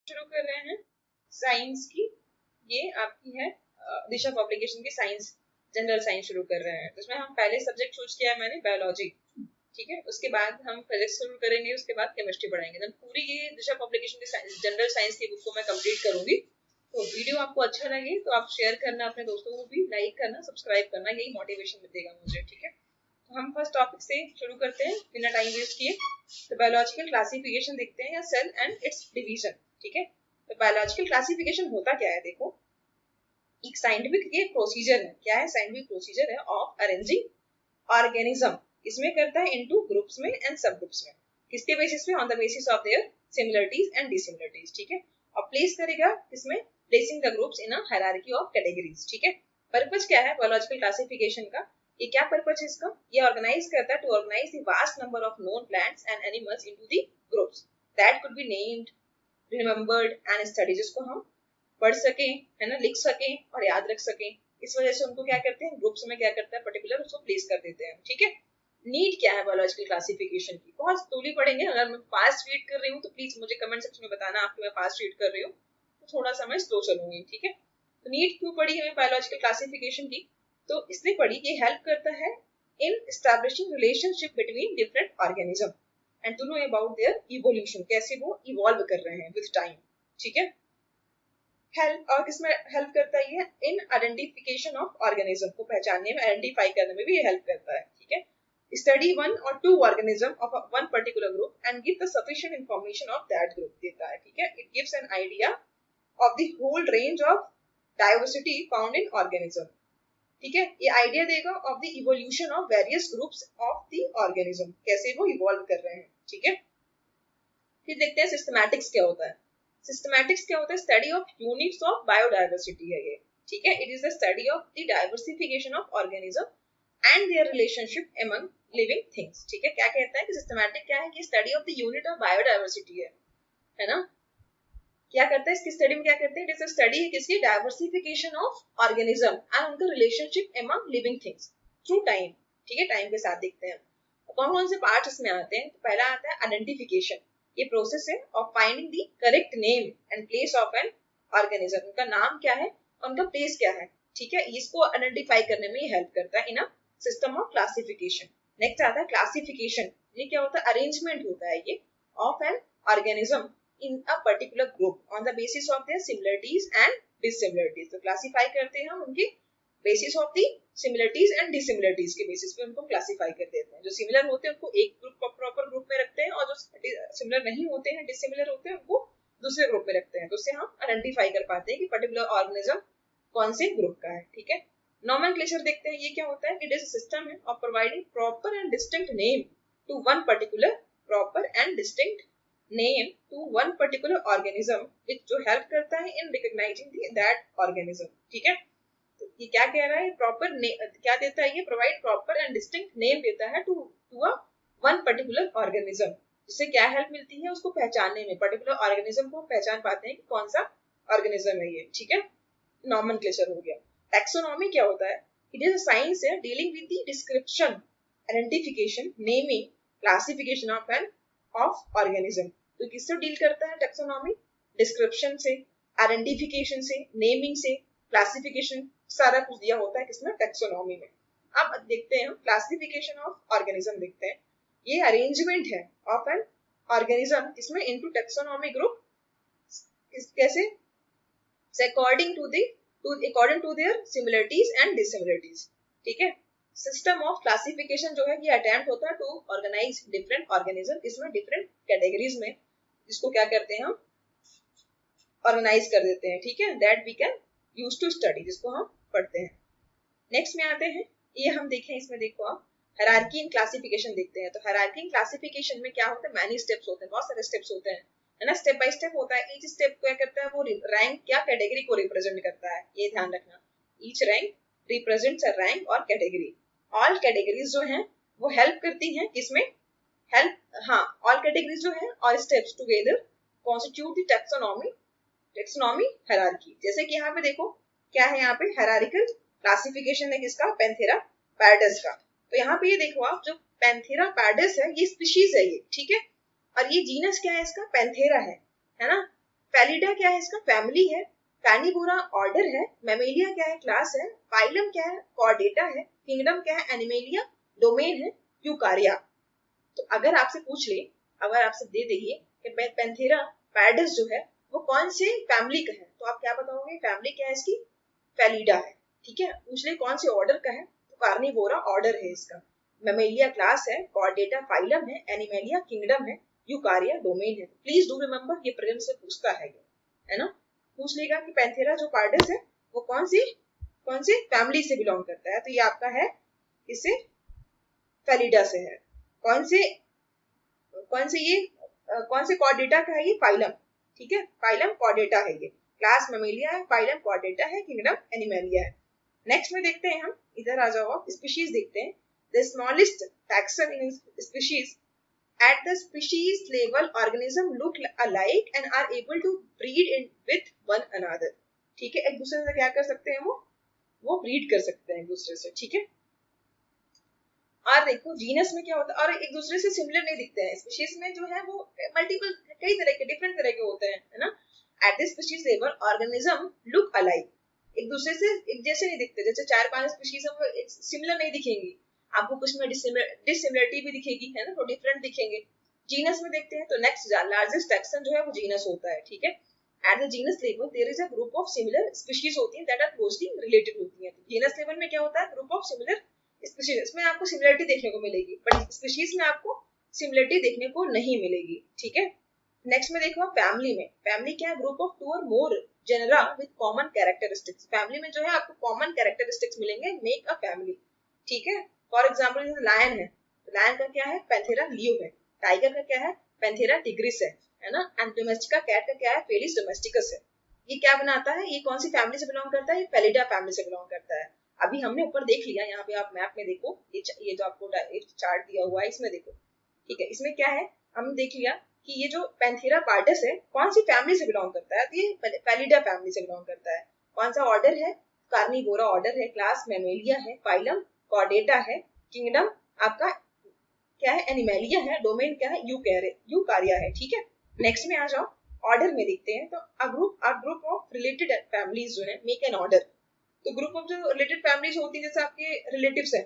शुरू कर रहे हैं साइंस की। ये आपकी है दिशा पब्लिकेशन की साइंस जनरल साइंस शुरू कर रहे हैं। तो इसमें हम पहले सब्जेक्ट चूज किया है मैंने बायोलॉजी, ठीक है। उसके बाद हम फिजिक्स शुरू करेंगे, उसके बाद केमिस्ट्री पढ़ाएंगे। देन पूरी ये दिशा पब्लिकेशन की जनरल साइंस की बुक को मैं कंप्लीट करूंगी। तो वीडियो आपको अच्छा लगे तो आप शेयर करना, अपने दोस्तों को भी लाइक करना, सब्सक्राइब करना, यही मोटिवेशन मिलेगा मुझे, ठीक है। तो हम फर्स्ट टॉपिक से शुरू करते हैं बिना टाइम वेस्ट किए। तो बायोलॉजिकल क्लासिफिकेशन देखते हैं या सेल एंड इट्स डिवीजन, ठीक है। तो बायोलॉजिकल क्लासिफिकेशन होता क्या है, देखो एक साइंटिफिक ये प्रोसीजर है। क्या है? साइंटिफिक प्रोसीजर है ऑफ अरेंजिंग ऑर्गेनिज्म। इसमें करता है इनटू ग्रुप्स में एंड सब ग्रुप्स में। किसके बेसिस पे? On the basis of their similarities and dissimilarities, ठीक है। और प्लेस करेगा किसमें? Placing the groups in a hierarchy of categories, ठीक है। पर्पस क्या है बायोलॉजिकल क्लासिफिकेशन का? ये क्या पर्पस है इसका? ये ऑर्गेनाइज करता है to organise the vast number of known plants and animals into the groups that could be named, remembered and studies, जिसको हम पढ़ सके, है ना, लिख सके और याद रख सके। इस वजह से उनको क्या करते हैं, ग्रुप्स में क्या करता है, पर्टिकुलर उसको प्लेस कर देते हैं, ठीक है। नीड क्या है बायोलॉजिकल क्लासिफिकेशन की? बहुत स्लोली पढ़ेंगे। अगर मैं फास्ट रीड कर रही हूँ तो प्लीज मुझे कमेंट सेक्शन में बताना आपको मैं फास्ट रीड कर रही हूँ, तो थोड़ा सा मैं स्लो चलूंगी, ठीक है। तो नीड क्यों पढ़ी हमें बायोलॉजिकल क्लासिफिकेशन की? तो इसलिए पढ़ी कि हेल्प करता है in establishing relationship between different organism and to know about their evolution, कैसे वो इवॉल्व कर रहे हैं विद टाइम, ठीक है। हेल्प और किसमें हेल्प करता है ये? इन आइडेंटिफिकेशन ऑफ ऑर्गेनिज्म, को पहचानने में, आइडेंटिफाई करने में भी ये हेल्प करता है, ठीक है। स्टडी वन और two organism of one particular group and give the sufficient information of that group देता है, ठीक है। It gives an idea of the whole range of diversity found in organism, ठीक है। ये आइडिया देगा of the evolution of various groups of the organism, कैसे वो इवॉल्व कर रहे हैं, ठीक है। फिर देखते हैं सिस्टमैटिक्स क्या होता है। सिस्टमैटिक्स क्या होता है? Study of units of biodiversity है ये, ठीक है। It is the study of the diversification of organism and their relationship among living things, ठीक है। क्या कहता है कि सिस्टमैटिक क्या है कि study of the unit of biodiversity है ना। क्या करता है इसकी स्टडी में? क्या करते हैं? इट इज अ स्टडी किसकी? डाइवर्सिफिकेशन ऑफ ऑर्गेनिज्म एंड उनका relationship among living things through time, ठीक है। टाइम के साथ देखते हैं कौन कौन से पार्ट्स इसमें आते हैं। तो पहला आता है आइडेंटिफिकेशन। ये प्रोसेस है of finding the correct name and place of an organism. उनका नाम क्या है, उनका प्लेस क्या है, ठीक है। इसको आइडेंटिफाई करने में हेल्प करता है in a system of classification. Next आता है क्लासिफिकेशन। ये क्या होता है? अरेंजमेंट होता है ये of an organism in a particular group on the basis of their similarities and dissimilarities। तो क्लासिफाई करते हैं हम उनके basis of the similarities and dissimilarities के बेसिस पे उनको क्लासिफाई कर देते हैं। जो सिमिलर होते हैं उनको एक ग्रुप प्रॉपर ग्रुप में रखते हैं और जो सिमिलर नहीं होते हैं, डिसिमिलर होते हैं, उनको दूसरे ग्रुप में रखते हैं। तो उससे हम आइडेंटिफाई कर पाते हैं कि पर्टिकुलर ऑर्गेनिज्म कौन से ग्रुप का है, ठीक है। नोमेनक्लेचर देखते हैं। ये क्या होता है? It is a system of providing proper and distinct name to one particular proper and distinct name to one particular organism which जो हेल्प करता है इन रिकॉग्नाइजिंग दैट ऑर्गेनिज्म, ठीक है। तो ये क्या कह रहा है? प्रॉपर क्या देता है ये? Provide proper and distinct name देता है to a one particular organism. जिससे क्या हेल्प मिलती है? उसको पहचानने में, पर्टिकुलर ऑर्गेनिज्म को पहचान पाते हैं कि कौन सा ऑर्गेनिज्म है ये, ठीक है। नॉमेनक्लेचर हो गया। टैक्सोनॉमी क्या होता है? इट इज अ साइंस है dealing with the description, identification, naming, classification of organism. तो किससे डील करता है टैक्सोनॉमी? डिस्क्रिप्शन से, आइडेंटिफिकेशन से, नेमिंग से, क्लासिफिकेशन, सारा कुछ दिया होता है किसमें? टैक्सोनॉमी में। अब देखते हैं हम क्लासिफिकेशन ऑफ ऑर्गेनिज्म देखते हैं। ये अरेंजमेंट है ऑफ एन ऑर्गेनिज्म इसमें इनटू टैक्सोनॉमी ग्रुप, कैसे? According to their similarities and dissimilarities, ठीक है। सिस्टम ऑफ क्लासिफिकेशन जो है ये अटेम्प्ट होता है टू ऑर्गेनाइज डिफरेंट ऑर्गेनिज्म, इसमें डिफरेंट कैटेगरीज में, इसको क्या करते हैं हम? ऑर्गेनाइज कर देते हैं, ठीक है। That we can use to study, जिसको हम पढ़ते हैं। नेक्स्ट में आते हैं, ये हम देखें, इसमें देखो आप हायरार्की इन क्लासिफिकेशन देखते हैं। तो हायरार्की इन क्लासिफिकेशन में क्या होता है? मैनी स्टेप्स होते हैं, बहुत सारे स्टेप्स होते हैं, है ना। स्टेप बाय स्टेप होता है। ईच स्टेप क्या करता है? वो रैंक क्या कैटेगरी को रिप्रेजेंट करता है, ये ध्यान रखना। Each rank represents a rank और कैटेगरी। ऑल कैटेगरीज जो हैं वो हेल्प करती हैं किसमें? हेल्प, हाँ, ऑल कैटेगरीज जो है और steps together constitute the taxonomy hierarchy. जैसे कि यहाँ पे देखो क्या है, यहाँ पे हायरार्किकल क्लासिफिकेशन है किसका? पैंथेरा पैरडस का। तो यहाँ पे ये देखो आप, जो पैंथेरा पैरडस है ये स्पीशीज है ये, ठीक है। और ये जीनस क्या है इसका? पैंथेरा है ना। पैलिडा क्या है, इसका फैमिली है, कार्निवोरा ऑर्डर है, मैमेलिया क्या है, क्लास है, फाइलम क्या है, कॉर्डेटा है, किंगडम क्या है, एनिमेलिया, डोमेन है, यूकारिया। तो अगर आपसे पूछ ले, अगर आपसे दे देंगे कि पैंथेरा पैरडस जो है वो कौन से फैमिली का है, तो आप क्या बताओगे, फैमिली क्या है इसकी, पैलिडा है। ठीक है, पूछ ले कौन से ऑर्डर का है, तो कार्निवोरा ऑर्डर है इसका, मैमेलिया क्लास है, कॉर्डेटा फाइलम है, एनिमेलिया किंगडम है, यूकारिया डोमेन है। प्लीज डू रिमेम्बर, ये प्रीलिम्स से पूछता है ना, पूछ लेगा कि पैंथेरा जो पार्डस है वो कौन सी फैमिली से बिलोंग करता है, तो ये आपका है इससे फेलिडा से है। कौन से ये कौन से कॉर्डेटा का है, ये फाइलम। ठीक है, फाइलम कॉर्डेटा है, ये क्लास मैमेलिया है, फाइलम कॉर्डेटा है, किंगडम एनिमेलिया है। नेक्स्ट में देखते हैं हम, इधर आ जाओ आप, स्पीशीज देखते हैं। The smallest taxon in species at the species level organism look alike and are able to breed in with one another। ठीक है, एक दूसरे से क्या कर सकते हैं, वो ब्रीड कर सकते हैं एक दूसरे से। ठीक है, और देखो जीनस में क्या होता है, और एक दूसरे से सिमिलर नहीं दिखते हैं, स्पीशीज में जो है वो मल्टीपल कई तरह के डिफरेंट तरह के होते हैं, है ना। At the species level organism look alike, एक दूसरे से एक जैसे नहीं दिखते, जैसे 4-5 स्पीशीज हम सिमिलर नहीं दिखेंगी, आपको कुछ में डिसिमिलरिटी भी दिखेगी, है ना, तो डिफरेंट दिखेंगे। जीनस में देखते हैं तो नेक्स्ट लार्जेस्ट टैक्सन जो है वो जीनस होता है। ठीक है, at the genus level there is a group of similar species होती हैं दैट आर क्लोजली रिलेटेड होती हैं। तो जीनस लेवल में क्या होता है, ग्रुप ऑफ सिमिलर स्पीशीज, इसमें आपको सिमिलरिटी देखने को मिलेगी, बट स्पीशीज में आपको सिमिलरिटी देखने को नहीं मिलेगी। ठीक है, नेक्स्ट में देखो फैमिली में, फैमिली क्या है, ग्रुप ऑफ 2 और more genera with common characteristics. Family में जो है आपको कॉमन कैरेक्टरिस्टिक्स मिलेंगे, मेक अ फैमिली। ठीक है, फॉर एग्जांपल जैसे लायन है, तो लायन का क्या है, पैंथेरा लियो है, टाइगर का क्या है, पैंथेरा टिग्रिस है ना, एंड डोमेस्टिका कैट का क्या है, फेलिस डोमेस्टिकस है। ये क्या बनाता है, ये कौन सी फैमिली से बिलोंग करता है, ये फेलिडा फैमिली से बिलोंग करता है। अभी हमने ऊपर देख लिया, यहाँ पे आप मैप में देखो, ये जो आपको चार्ट दिया हुआ है इसमें देखो। ठीक है, इसमें क्या है, हमने देख लिया कि ये जो पैंथेरा पार्डस है कौन सी फैमिली से बिलोंग करता है, तो ये फेलिडा फैमिली से बिलोंग करता है। कौन सा ऑर्डर है, कार्निवोरा ऑर्डर है, क्लास मैमेलिया है, फाइलम कॉर्डेटा है, किंगडम आपका क्या है, एनिमेलिया है, डोमेन क्या है, यूकारिया है। ठीक है, नेक्स्ट में आ जाओ, ऑर्डर में देखते हैं, तो अ ग्रुप ऑफ रिलेटेड फैमिलीज जो है मेक एन ऑर्डर। तो ग्रुप ऑफ जो रिलेटेड फैमिलीज होती है, जैसे आपके रिलेटिव्स हैं,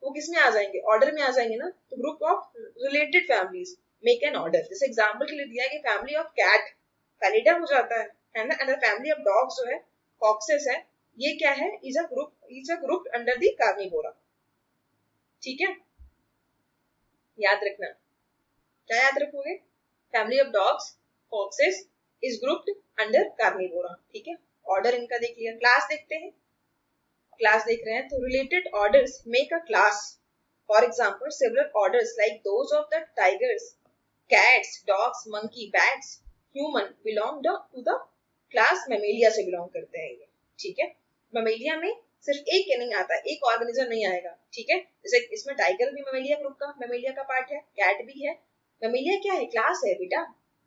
वो किस में आ जाएंगे, ऑर्डर में आ जाएंगे ना, तो group of related families make an order. जैसे एग्जांपल के लिए दिया है कि फैमिली ऑफ कैट फेलिडा हो जाता है ना, एंड फैमिली ऑफ डॉग्स जो है फॉक्सेस है, ये क्या है, is a group under the Carnivora. ठीक है, याद रखना, क्या याद रखोगे, family of dogs foxes is grouped under Carnivora. ठीक है, ऑर्डर इनका देख लिया। क्लास देखते हैं, क्लास देख रहे हैं तो related orders make a class. For example several orders like those of the tigers, cats, dogs, monkey, bats, human belong to the class Mammalia से बिलोंग करते हैं ये। ठीक है, मैमेलिया में सिर्फ एक नहीं आता, एक ऑर्गेनिज्म नहीं आएगा। ठीक है, जैसे इसमें टाइगर भी मैमेलिया ग्रुप का, मैमेलिया का पार्ट है, कैट भी है। मैमेलिया क्या है, क्लास है बेटा,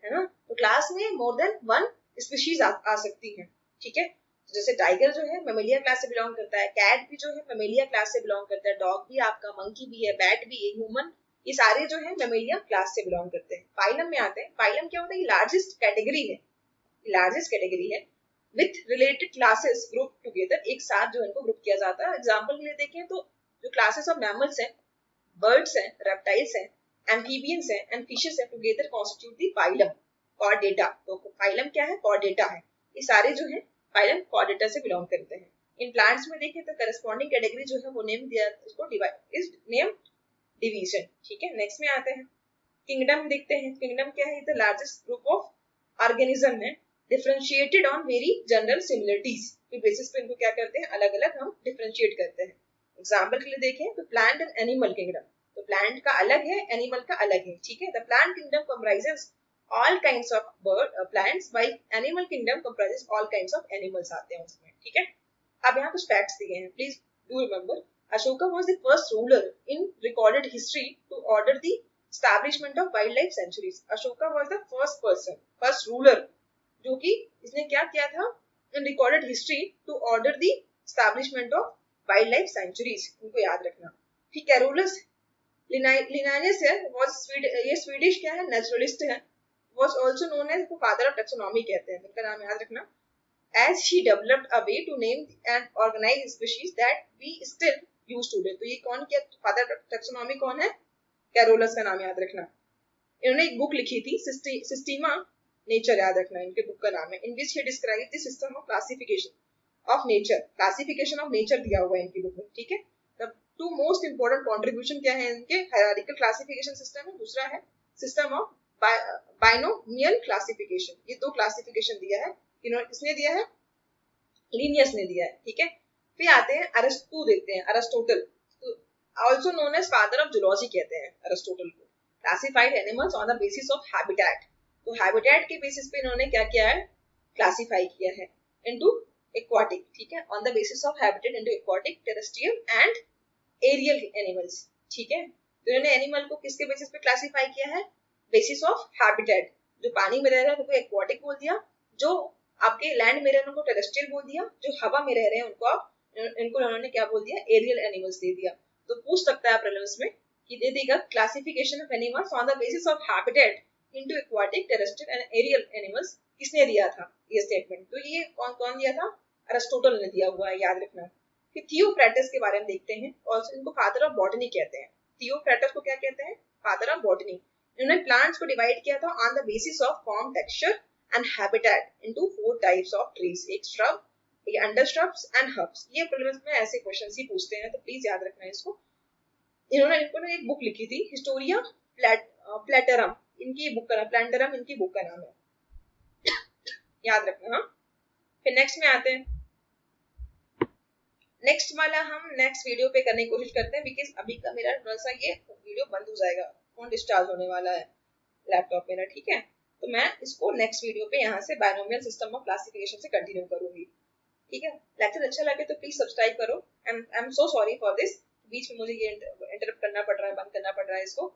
है ना, तो क्लास में मोर देन 1 स्पीशीज आ सकती है। ठीक है, जैसे टाइगर जो है मैमेलिया क्लास से बिलोंग करता है, कैट भी जो है मैमेलिया क्लास से बिलोंग करता है, डॉग भी आपका, मंकी भी है, बैट भी है, ह्यूमन, ये सारे जो है मैमेलिया क्लास से बिलोंग करते हैं। फाइलम में आते हैं, फाइलम क्या होता है, ये लार्जेस्ट कैटेगरी है, लार्जेस्ट कैटेगरी है with related classes group together, एक साथ जो इनको ग्रुप किया जाता है। एग्जांपल के लिए देखें तो जो क्लासेस ऑफ मैमल्स हैं, बर्ड्स हैं, रेप्टाइल्स हैं, एम्फीबियंस हैं एंड फिशेस हैं, together constitute the phylum Chordata. तो फाइलम क्या है, कॉर्डेटा है, ये सारे जो है फाइलम कॉर्डेटा से बिलोंग करते हैं। इन प्लांट्स में देखें तो करस्पॉन्डिंग कैटेगरी जो है वो नेम दिया, इसको डिवाइड इज नेम डिवीजन। ठीक है, नेक्स्ट में आते हैं, किंगडम देखते हैं। किंगडम क्या है, the largest group of organism है, differentiated on very general similarities के बेसिस पे इनको क्या करते हैं, अलग अलग हम डिफरेंशिएट करते हैं। एग्जांपल के लिए देखें तो प्लांट एंड एनिमल किंगडम, तो प्लांट का अलग है, एनिमल का अलग है। ठीक है, the plant kingdom comprises all kinds of plants while animal kingdom comprises all kinds of animals आते हैं उसमें। ठीक है, अब यहाँ कुछ फैक्ट्स दिए हैं, please do remember. Ashoka was the first ruler in recorded history to order the establishment of wildlife sanctuaries. Ashoka was the first person, first ruler, जो कि इसने क्या किया था, in recorded history to order the establishment of wildlife sanctuaries, इनको याद रखना। फिर Carolus Linnaeus है, ये स्वीडिश क्या है, नेचुरलिस्ट है, was also known as the father of taxonomy कहते हैं, इनका नाम याद रखना. As he developed a way to name and organize species that we still use today. तो ये कौन किया father of taxonomy कौन है? कैरोलस का नाम याद रखना. इन्होंने एक बुक लिखी थी सिस्टीमा नेचर, याद रखना इनके बुक का नाम है. In which he describe the system of classification of nature. Classification of nature दिया हुआ है इनकी बुक में. ठीक है. The two most important contribution क्या है इनके? हायरार्किकल क्लासिफिकेशन सिस्टम है, दूसरा है सिस्टम ऑफ बाइनोमियल क्लासिफिकेशन. ये दो क्लासिफिकेशन दिया है. इन्होंने किसने दिया है? लीनियस ने दिया है. ठीक है. फिर आते हैं अरिस्टो, देखते हैं Aristotle, also known as father of zoology कहते हैं अरिस्टोटल को. Classified animals on the basis of habitat. तो हैबिटेट के बेसिस पे इन्होंने क्या किया है? क्लासिफाई किया है इनटू एक्वाटिक. ठीक है. On the basis of habitat into aquatic, terrestrial and aerial animals. ठीक है. तो इन्होंने एनिमल को किसके बेसिस पे क्लासिफाई किया है? Basis of habitat. जो पानी में रह रहे हैं उनको एक्वाटिक बोल दिया, जो आपके लैंड में रह रहे हैं उनको टेरेस्ट्रियल बोल दिया, जो हवा में रह रहे हैं उनको इनको उन्होंने क्या बोल दिया? एरियल एनिमल्स दे दिया. तो पूछ सकता है प्रीलिम्स में कि दे देगा classification of animals on the basis of habitat into aquatic, terrestrial and aerial animals. किसने दिया था ये स्टेटमेंट? तो ये कौन कौन दिया था? अरिस्टोटल ने दिया हुआ है, याद रखना. फिर थियोफ्रैटस के बारे में देखते हैं. और इनको फादर ऑफ बॉटनी कहते हैं. थियोफ्रैटस को क्या कहते हैं? Father of botany. इन्होंने प्लांट्स को डिवाइड किया था on the basis of form, texture and habitat into 4 types of trees. एक श्रब, ये अंडर श्रब्स एंड हर्ब्स. ये प्रीलिम्स में ऐसे क्वेश्चंस ही पूछते हैं, तो प्लीज याद रखना इसको. इन्होंने एक बुक लिखी थी हिस्टोरिया प्लेटरम. इनकी बुक का नाम प्लेंटरम, इनकी बुक का नाम है, याद रखना. हाँ. फिर नेक्स्ट में आते हैं. नेक्स्ट वाला हम नेक्स्ट वीडियो पे करने की कोशिश करते हैं, बिकॉज अभी का मेरा थोड़ा सा ये वीडियो बंद हो जाएगा, फोन डिस्चार्ज होने वाला है लैपटॉप मेरा. ठीक है. तो मैं इसको नेक्स्ट वीडियो पे यहाँ से बाइनोमियल सिस्टम ऑफ क्लासिफिकेशन से कंटिन्यू करूंगी. ठीक है. लेक्चर अच्छा लगे तो प्लीज सब्सक्राइब करो. I am so sorry for this. बीच में मुझे ये इंटरप्ट करना पड़ रहा है, बंद करना पड़ रहा है इसको.